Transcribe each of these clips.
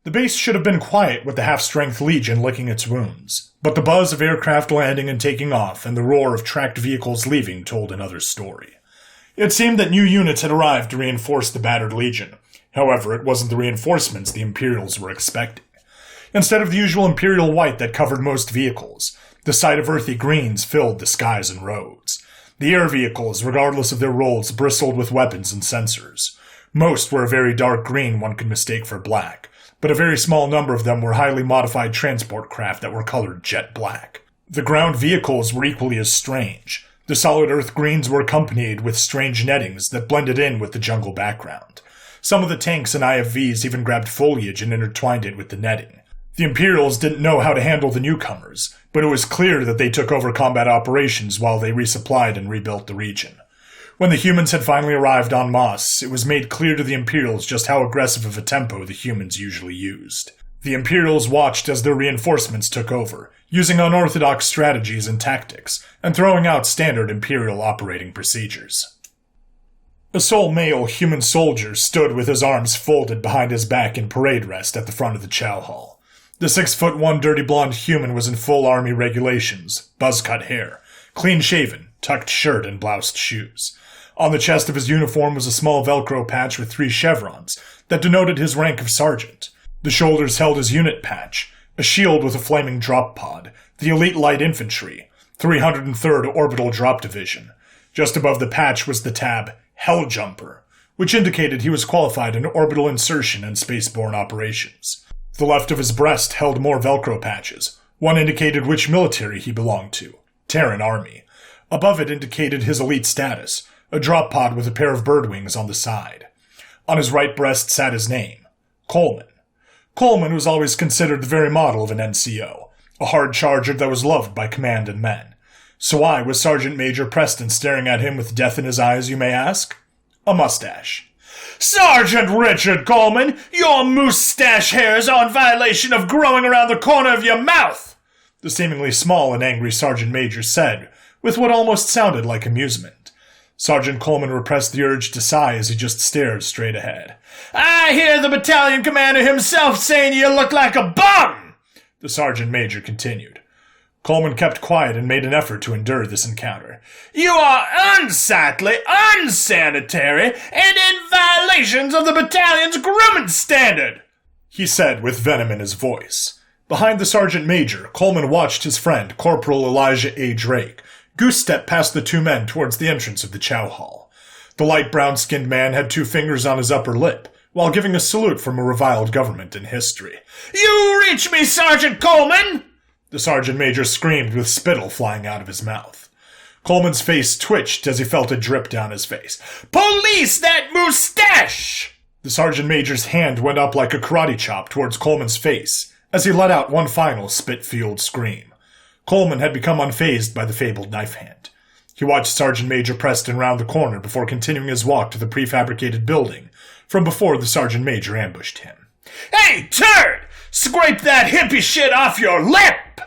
The base should have been quiet with the half-strength Legion licking its wounds, but the buzz of aircraft landing and taking off and the roar of tracked vehicles leaving told another story. It seemed that new units had arrived to reinforce the battered Legion. However, it wasn't the reinforcements the Imperials were expecting. Instead of the usual Imperial white that covered most vehicles, the sight of earthy greens filled the skies and roads. The air vehicles, regardless of their roles, bristled with weapons and sensors. Most were a very dark green one could mistake for black, but a very small number of them were highly modified transport craft that were colored jet black. The ground vehicles were equally as strange. The solid earth greens were accompanied with strange nettings that blended in with the jungle background. Some of the tanks and IFVs even grabbed foliage and intertwined it with the netting. The Imperials didn't know how to handle the newcomers, but it was clear that they took over combat operations while they resupplied and rebuilt the region. When the humans had finally arrived en masse, it was made clear to the Imperials just how aggressive of a tempo the humans usually used. The Imperials watched as their reinforcements took over, using unorthodox strategies and tactics, and throwing out standard Imperial operating procedures. A sole male human soldier stood with his arms folded behind his back in parade rest at the front of the chow hall. The 6'1" dirty blonde human was in full army regulations, buzz-cut hair, clean-shaven, tucked shirt, and bloused shoes. On the chest of his uniform was a small Velcro patch with 3 chevrons that denoted his rank of sergeant. The shoulders held his unit patch, a shield with a flaming drop pod, the Elite Light Infantry, 303rd Orbital Drop Division. Just above the patch was the tab, Hell Jumper, which indicated he was qualified in orbital insertion and spaceborne operations. The left of his breast held more Velcro patches. One indicated which military he belonged to, Terran Army. Above it indicated his elite status, a drop pod with a pair of bird wings on the side. On his right breast sat his name, Coleman. Coleman was always considered the very model of an NCO, a hard charger that was loved by command and men. So why was Sergeant Major Preston staring at him with death in his eyes, you may ask? A mustache. "Sergeant Richard Coleman, your moustache hairs are in violation of growing around the corner of your mouth," the seemingly small and angry Sergeant Major said, with what almost sounded like amusement. Sergeant Coleman repressed the urge to sigh as he just stared straight ahead. "I hear the battalion commander himself saying you look like a bum," the Sergeant Major continued. Coleman kept quiet and made an effort to endure this encounter. "You are unsightly, unsanitary, and in violations of the battalion's grooming standard," he said with venom in his voice. Behind the Sergeant Major, Coleman watched his friend, Corporal Elijah A. Drake, goose-step past the 2 men towards the entrance of the chow hall. The light brown-skinned man had 2 fingers on his upper lip, while giving a salute from a reviled government in history. "You reach me, Sergeant Coleman!" the Sergeant Major screamed with spittle flying out of his mouth. Coleman's face twitched as he felt it drip down his face. "Police that moustache!" The Sergeant Major's hand went up like a karate chop towards Coleman's face as he let out one final spit-fueled scream. Coleman had become unfazed by the fabled knife hand. He watched Sergeant Major Preston round the corner before continuing his walk to the prefabricated building from before the Sergeant Major ambushed him. "Hey, turd! Scrape that hippie shit off your lip!"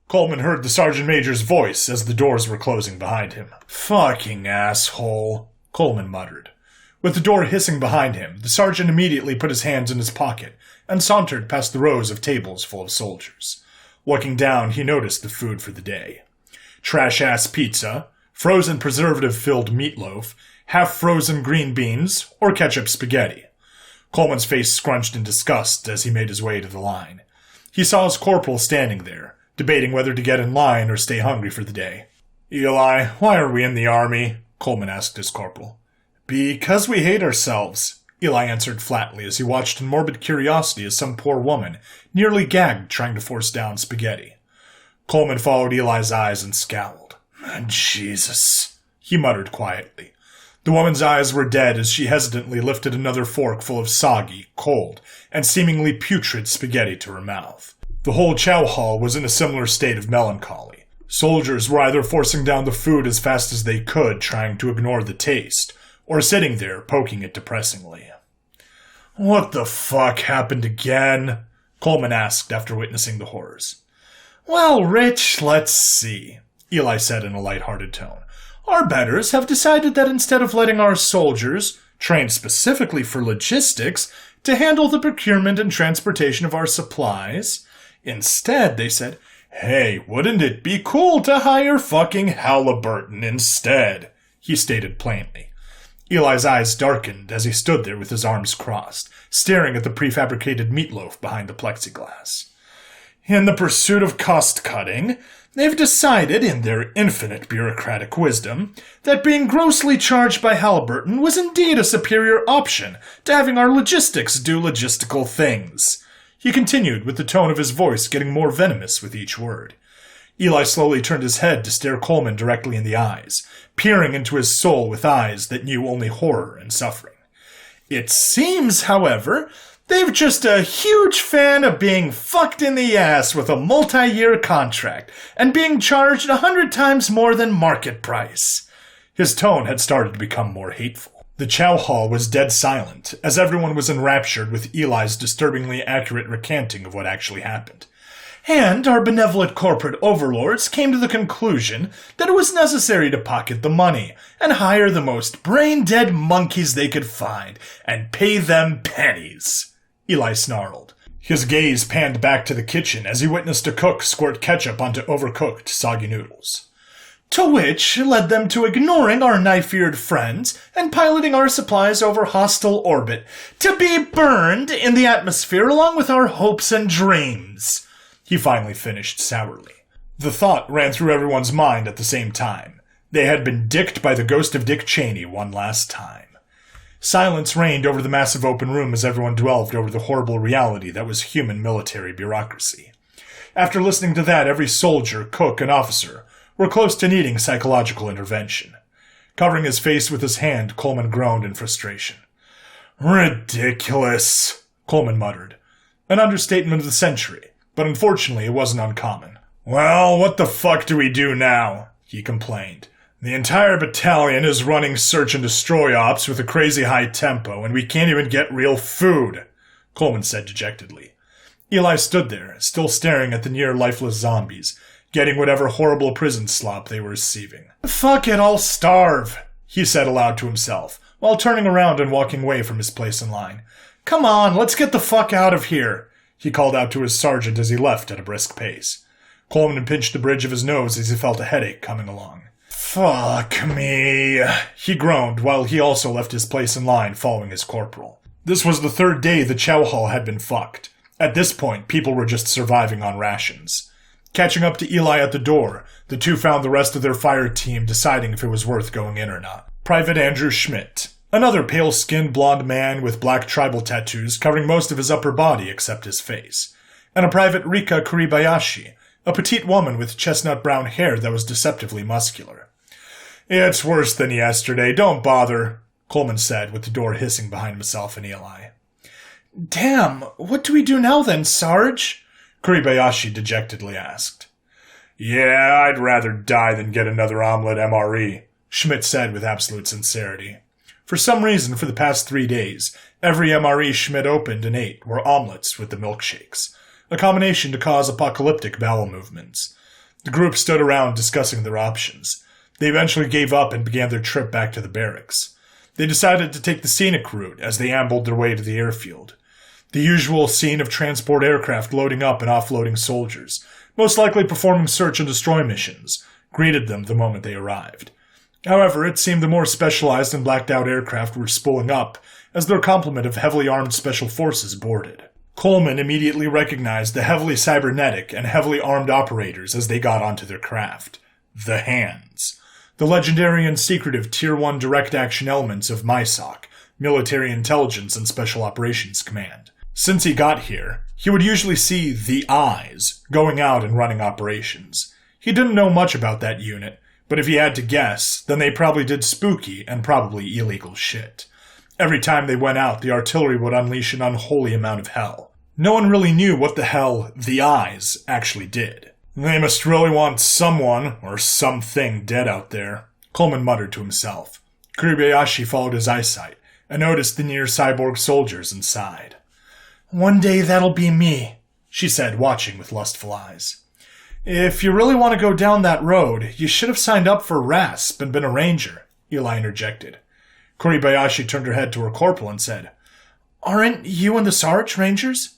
Coleman heard the Sergeant Major's voice as the doors were closing behind him. "Fucking asshole," Coleman muttered. With the door hissing behind him, the sergeant immediately put his hands in his pocket and sauntered past the rows of tables full of soldiers. Looking down, he noticed the food for the day. Trash-ass pizza, frozen preservative-filled meatloaf, half-frozen green beans, or ketchup spaghetti. Coleman's face scrunched in disgust as he made his way to the line. He saw his corporal standing there, debating whether to get in line or stay hungry for the day. "Eli, why are we in the army?" Coleman asked his corporal. "Because we hate ourselves," Eli answered flatly as he watched in morbid curiosity as some poor woman nearly gagged trying to force down spaghetti. Coleman followed Eli's eyes and scowled. "Jesus," he muttered quietly. The woman's eyes were dead as she hesitantly lifted another fork full of soggy, cold, and seemingly putrid spaghetti to her mouth. The whole chow hall was in a similar state of melancholy. Soldiers were either forcing down the food as fast as they could, trying to ignore the taste, or sitting there, poking it depressingly. "What the fuck happened again?" Coleman asked after witnessing the horrors. "Well, Rich, let's see," Eli said in a light-hearted tone. "Our betters have decided that instead of letting our soldiers, trained specifically for logistics, to handle the procurement and transportation of our supplies. Instead, they said, "Hey, wouldn't it be cool to hire fucking Halliburton instead?" he stated plainly. Eli's eyes darkened as he stood there with his arms crossed, staring at the prefabricated meatloaf behind the plexiglass. In the pursuit of cost-cutting, they've decided, in their infinite bureaucratic wisdom, that being grossly charged by Halliburton was indeed a superior option to having our logistics do logistical things. He continued, with the tone of his voice getting more venomous with each word. Eli slowly turned his head to stare Coleman directly in the eyes, peering into his soul with eyes that knew only horror and suffering. It seems, however, they've just a huge fan of being fucked in the ass with a multi-year contract and being charged 100 times more than market price. His tone had started to become more hateful. The chow hall was dead silent, as everyone was enraptured with Eli's disturbingly accurate recanting of what actually happened. And our benevolent corporate overlords came to the conclusion that it was necessary to pocket the money and hire the most brain-dead monkeys they could find and pay them pennies. Eli snarled. His gaze panned back to the kitchen as he witnessed a cook squirt ketchup onto overcooked, soggy noodles. To which led them to ignoring our knife-eared friends and piloting our supplies over hostile orbit to be burned in the atmosphere along with our hopes and dreams. He finally finished sourly. The thought ran through everyone's mind at the same time. They had been dicked by the ghost of Dick Cheney one last time. Silence reigned over the massive open room as everyone dwelled over the horrible reality that was human military bureaucracy. After listening to that, every soldier, cook, and officer were close to needing psychological intervention. Covering his face with his hand, Coleman groaned in frustration. "Ridiculous," Coleman muttered. An understatement of the century, but unfortunately it wasn't uncommon. "Well, what the fuck do we do now?" he complained. "The entire battalion is running search and destroy ops with a crazy high tempo, and we can't even get real food," Coleman said dejectedly. Eli stood there, still staring at the near-lifeless zombies, getting whatever horrible prison slop they were receiving. "Fuck it, I'll starve," he said aloud to himself, while turning around and walking away from his place in line. "Come on, let's get the fuck out of here," he called out to his sergeant as he left at a brisk pace. Coleman pinched the bridge of his nose as he felt a headache coming along. "Fuck me," he groaned while he also left his place in line following his corporal. This was the third day the chow hall had been fucked. At this point, people were just surviving on rations. Catching up to Eli at the door, the two found the rest of their fire team deciding if it was worth going in or not. Private Andrew Schmidt, another pale-skinned blonde man with black tribal tattoos covering most of his upper body except his face, and a Private Rika Kuribayashi, a petite woman with chestnut-brown hair that was deceptively muscular. "It's worse than yesterday, don't bother," Coleman said, with the door hissing behind himself and Eli. "Damn, what do we do now then, Sarge?" Kuribayashi dejectedly asked. "Yeah, I'd rather die than get another omelet MRE, Schmidt said with absolute sincerity. For some reason, for the past 3 days, every MRE Schmidt opened and ate were omelets with the milkshakes, a combination to cause apocalyptic bowel movements. The group stood around discussing their options. They eventually gave up and began their trip back to the barracks. They decided to take the scenic route as they ambled their way to the airfield. The usual scene of transport aircraft loading up and offloading soldiers, most likely performing search and destroy missions, greeted them the moment they arrived. However, it seemed the more specialized and blacked-out aircraft were spooling up as their complement of heavily armed special forces boarded. Coleman immediately recognized the heavily cybernetic and heavily armed operators as they got onto their craft. The Hands. The legendary and secretive Tier 1 direct action elements of MISOC, Military Intelligence and Special Operations Command. Since he got here, he would usually see the Eyes going out and running operations. He didn't know much about that unit, but if he had to guess, then they probably did spooky and probably illegal shit. Every time they went out, the artillery would unleash an unholy amount of hell. No one really knew what the hell the Eyes actually did. "They must really want someone or something dead out there," Coleman muttered to himself. Kuribayashi followed his eyesight and noticed the near cyborg soldiers and sighed. "One day that'll be me," she said, watching with lustful eyes. "If you really want to go down that road, you should have signed up for RASP and been a ranger," Eli interjected. Kuribayashi turned her head to her corporal and said, Aren't you and the Sarge Rangers?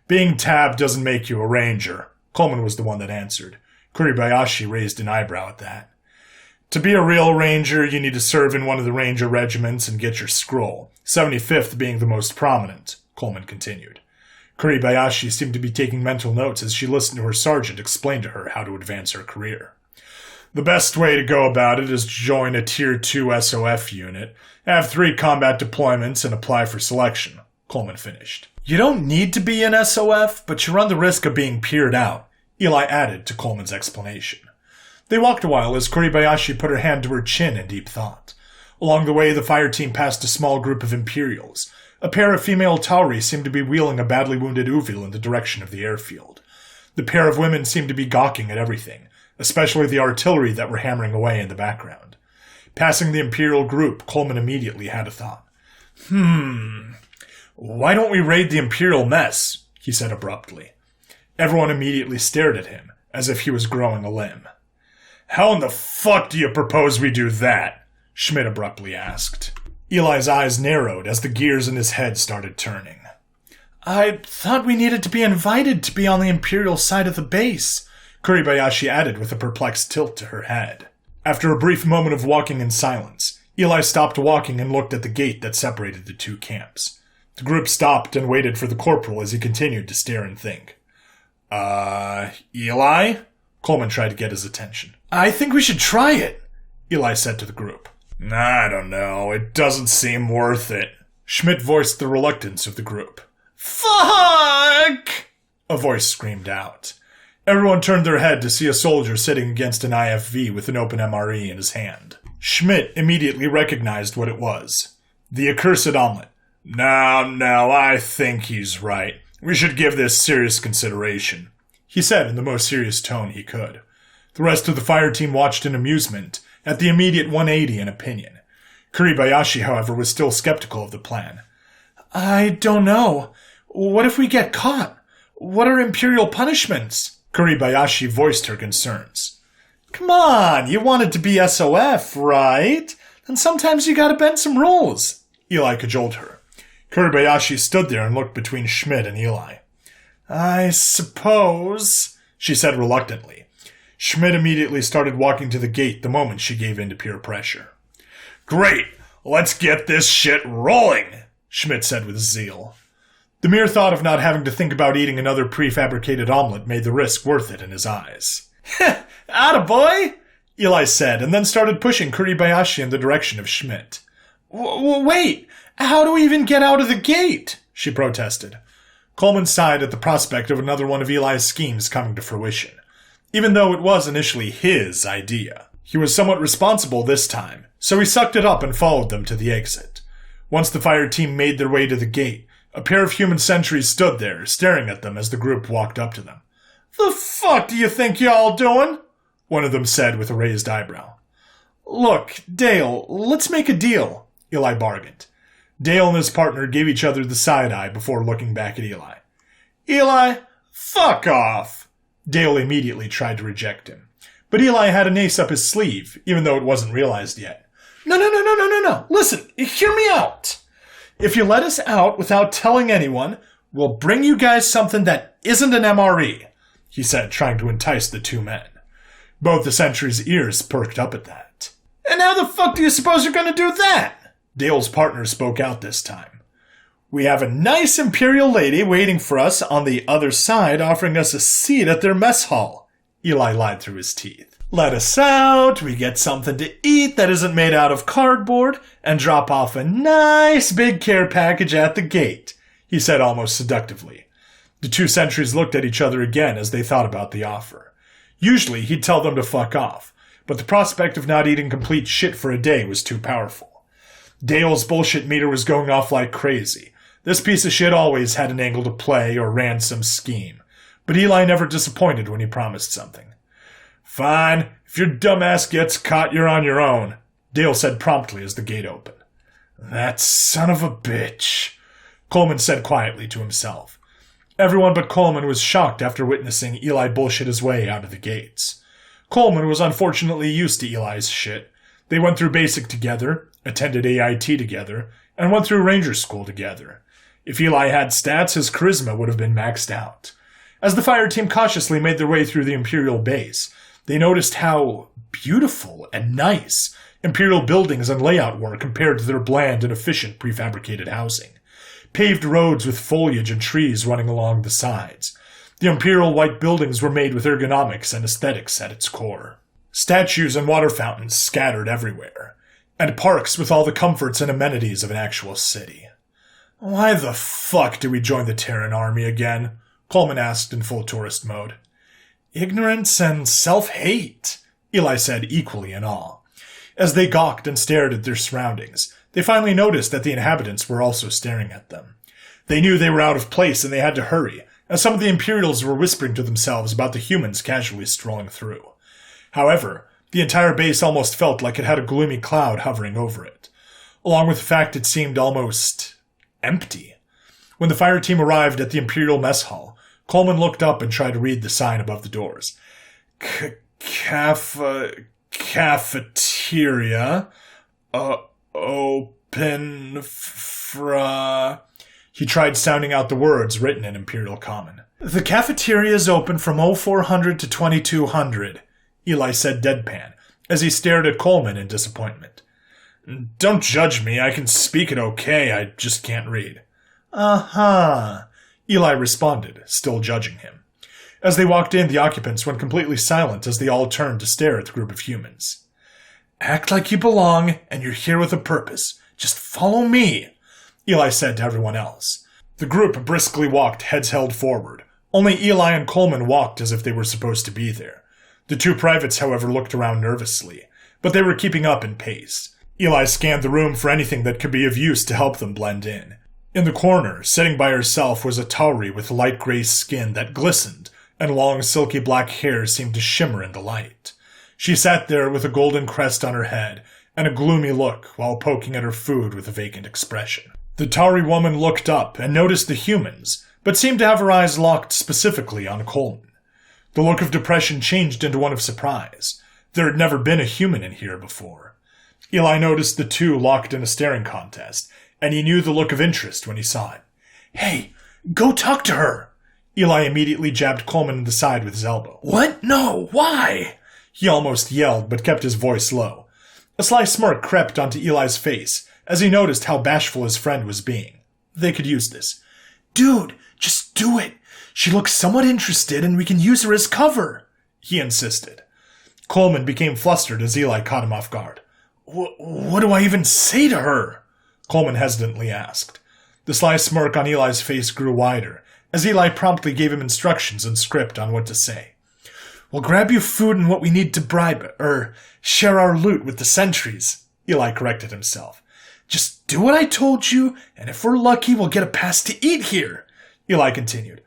Being tabbed doesn't make you a ranger. Coleman was the one that answered. Kuribayashi raised an eyebrow at that. To be a real ranger, you need to serve in one of the ranger regiments and get your scroll, 75th being the most prominent, Coleman continued. Kuribayashi seemed to be taking mental notes as she listened to her sergeant explain to her how to advance her career. The best way to go about it is to join a Tier 2 SOF unit, have 3 combat deployments, and apply for selection, Coleman finished. You don't need to be an SOF, but you run the risk of being peered out, Eli added to Coleman's explanation. They walked a while as Kuribayashi put her hand to her chin in deep thought. Along the way, the fire team passed a small group of Imperials. A pair of female Tauri seemed to be wheeling a badly wounded Uvil in the direction of the airfield. The pair of women seemed to be gawking at everything, especially the artillery that were hammering away in the background. Passing the Imperial group, Coleman immediately had a thought. Why don't we raid the Imperial mess? He said abruptly. Everyone immediately stared at him, as if he was growing a limb. How in the fuck do you propose we do that? Schmidt abruptly asked. Eli's eyes narrowed as the gears in his head started turning. I thought we needed to be invited to be on the Imperial side of the base, Kuribayashi added with a perplexed tilt to her head. After a brief moment of walking in silence, Eli stopped walking and looked at the gate that separated the 2 camps. The group stopped and waited for the corporal as he continued to stare and think. Eli? Coleman tried to get his attention. I think we should try it, Eli said to the group. I don't know. It doesn't seem worth it. Schmidt voiced the reluctance of the group. Fuck! A voice screamed out. Everyone turned their head to see a soldier sitting against an IFV with an open MRE in his hand. Schmidt immediately recognized what it was. The accursed omelet. No, I think he's right. We should give this serious consideration, he said in the most serious tone he could. The rest of the fire team watched in amusement at the immediate 180 in opinion. Kuribayashi, however, was still skeptical of the plan. I don't know. What if we get caught? What are Imperial punishments? Kuribayashi voiced her concerns. Come on, you wanted to be SOF, right? Then sometimes you gotta bend some rules, Eli cajoled her. Kuribayashi stood there and looked between Schmidt and Eli. I suppose, she said reluctantly. Schmidt immediately started walking to the gate the moment she gave in to peer pressure. Great! Let's get this shit rolling, Schmidt said with zeal. The mere thought of not having to think about eating another prefabricated omelet made the risk worth it in his eyes. Attaboy! Eli said, and then started pushing Kuribayashi in the direction of Schmidt. Wait! How do we even get out of the gate? She protested. Coleman sighed at the prospect of another one of Eli's schemes coming to fruition. Even though it was initially his idea. He was somewhat responsible this time, so he sucked it up and followed them to the exit. Once the fire team made their way to the gate, a pair of human sentries stood there, staring at them as the group walked up to them. The fuck do you think y'all doing? One of them said with a raised eyebrow. Look, Dale, let's make a deal, Eli bargained. Dale and his partner gave each other the side-eye before looking back at Eli. Eli, fuck off! Dale immediately tried to reject him. But Eli had an ace up his sleeve, even though it wasn't realized yet. No. Listen, hear me out. If you let us out without telling anyone, we'll bring you guys something that isn't an MRE, he said, trying to entice the 2 men. Both the sentries' ears perked up at that. And how the fuck do you suppose you're going to do that? Dale's partner spoke out this time. We have a nice Imperial lady waiting for us on the other side offering us a seat at their mess hall, Eli lied through his teeth. Let us out, we get something to eat that isn't made out of cardboard, and drop off a nice big care package at the gate, he said almost seductively. The 2 sentries looked at each other again as they thought about the offer. Usually he'd tell them to fuck off, but the prospect of not eating complete shit for a day was too powerful. Dale's bullshit meter was going off like crazy. This piece of shit always had an angle to play or ran some scheme, but Eli never disappointed when he promised something. Fine, if your dumbass gets caught, you're on your own, Dale said promptly as the gate opened. That son of a bitch, Coleman said quietly to himself. Everyone but Coleman was shocked after witnessing Eli bullshit his way out of the gates. Coleman was unfortunately used to Eli's shit. They went through basic together, attended AIT together, and went through ranger school together. If Eli had stats, his charisma would have been maxed out. As the fire team cautiously made their way through the Imperial base, they noticed how beautiful and nice Imperial buildings and layout were compared to their bland and efficient prefabricated housing. Paved roads with foliage and trees running along the sides. The Imperial white buildings were made with ergonomics and aesthetics at its core. Statues and water fountains scattered everywhere, and parks with all the comforts and amenities of an actual city. "Why the fuck do we join the Terran army again?" Coleman asked in full tourist mode. "Ignorance and self-hate," Eli said, equally in awe. As they gawked and stared at their surroundings, they finally noticed that the inhabitants were also staring at them. They knew they were out of place and they had to hurry, as some of the Imperials were whispering to themselves about the humans casually strolling through. However, the entire base almost felt like it had a gloomy cloud hovering over it, along with the fact it seemed almost empty. When the fire team arrived at the Imperial mess hall, Coleman looked up and tried to read the sign above the doors. Cafeteria. Open fra... He tried sounding out the words written in Imperial Common. "The cafeteria is open from 0400 to 2200, Eli said deadpan, as he stared at Coleman in disappointment. "Don't judge me, I can speak it okay, I just can't read." "Uh-huh," Eli responded, still judging him. As they walked in, the occupants went completely silent as they all turned to stare at the group of humans. "Act like you belong, and you're here with a purpose. Just follow me," Eli said to everyone else. The group briskly walked, heads held forward. Only Eli and Coleman walked as if they were supposed to be there. The two privates, however, looked around nervously, but they were keeping up in pace. Eli scanned the room for anything that could be of use to help them blend in. In the corner, sitting by herself, was a Tauri with light gray skin that glistened, and long silky black hair seemed to shimmer in the light. She sat there with a golden crest on her head, and a gloomy look, while poking at her food with a vacant expression. The Tauri woman looked up and noticed the humans, but seemed to have her eyes locked specifically on Coleman. The look of depression changed into one of surprise. There had never been a human in here before. Eli noticed the two locked in a staring contest, and he knew the look of interest when he saw it. "Hey, go talk to her!" Eli immediately jabbed Coleman in the side with his elbow. "What? No, why?" He almost yelled, but kept his voice low. A sly smirk crept onto Eli's face as he noticed how bashful his friend was being. They could use this. "Dude, just do it. She looks somewhat interested and we can use her as cover," he insisted. Coleman became flustered as Eli caught him off guard. What do I even say to her?" Coleman hesitantly asked. The sly smirk on Eli's face grew wider as Eli promptly gave him instructions and script on what to say. "We'll grab you food and what we need to share our loot with the sentries," Eli corrected himself. "Just do what I told you, and if we're lucky, we'll get a pass to eat here," Eli continued.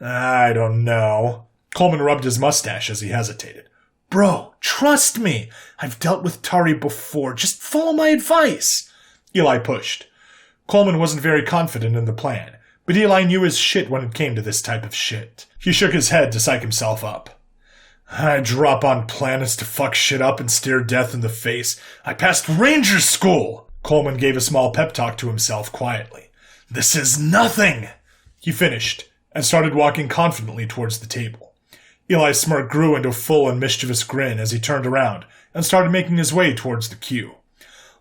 "I don't know." Coleman rubbed his mustache as he hesitated. "Bro, trust me. I've dealt with Tari before. Just follow my advice." Eli pushed. Coleman wasn't very confident in the plan, but Eli knew his shit when it came to this type of shit. He shook his head to psych himself up. "I drop on planets to fuck shit up and stare death in the face. I passed Ranger School!" Coleman gave a small pep talk to himself quietly. "This is nothing!" He finished and started walking confidently towards the table. Eli's smirk grew into a full and mischievous grin as he turned around and started making his way towards the queue.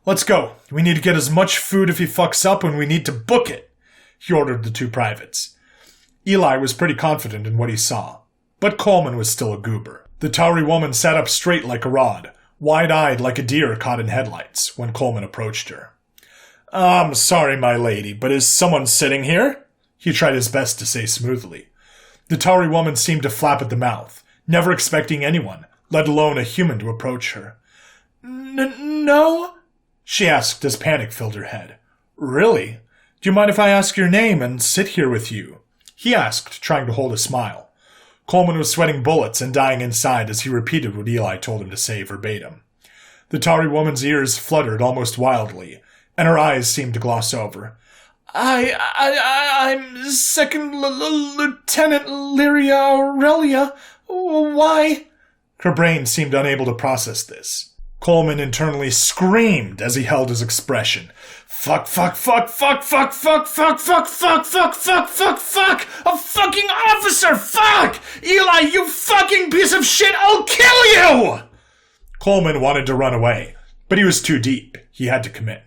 "Let's go. We need to get as much food if he fucks up and we need to book it," he ordered the two privates. Eli was pretty confident in what he saw, but Coleman was still a goober. The Tauri woman sat up straight like a rod, wide-eyed like a deer caught in headlights, when Coleman approached her. "I'm sorry, my lady, but is someone sitting here?" He tried his best to say smoothly. The Tauri woman seemed to flap at the mouth, never expecting anyone, let alone a human, to approach her. No? She asked as panic filled her head. "Really? Do you mind if I ask your name and sit here with you?" He asked, trying to hold a smile. Coleman was sweating bullets and dying inside as he repeated what Eli told him to say verbatim. The Tauri woman's ears fluttered almost wildly, and her eyes seemed to gloss over. I'm Second Lieutenant Lyria Aurelia. Why?" Her brain seemed unable to process this. Coleman internally screamed as he held his expression. Fuck, fuck, fuck, fuck, fuck, fuck, fuck, fuck, fuck, fuck, fuck, fuck, fuck! A fucking officer! Fuck! Eli, you fucking piece of shit! I'll kill you! Coleman wanted to run away, but he was too deep. He had to commit.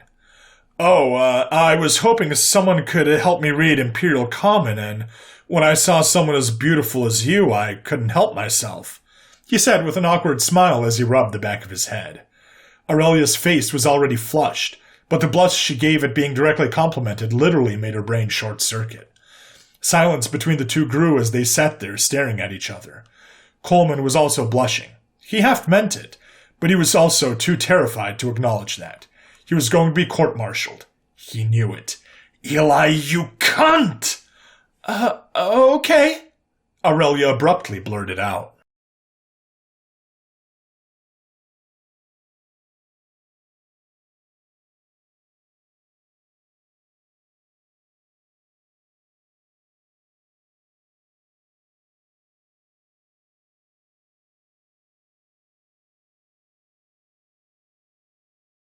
I was hoping someone could help me read Imperial Common, and when I saw someone as beautiful as you, I couldn't help myself, he said with an awkward smile as he rubbed the back of his head. Aurelia's face was already flushed, but the blush she gave at being directly complimented literally made her brain short-circuit. Silence between the two grew as they sat there staring at each other. Coleman was also blushing. He half meant it, but he was also too terrified to acknowledge that. He was going to be court-martialed. He knew it. Eli, you cunt! Okay, Aurelia abruptly blurted out.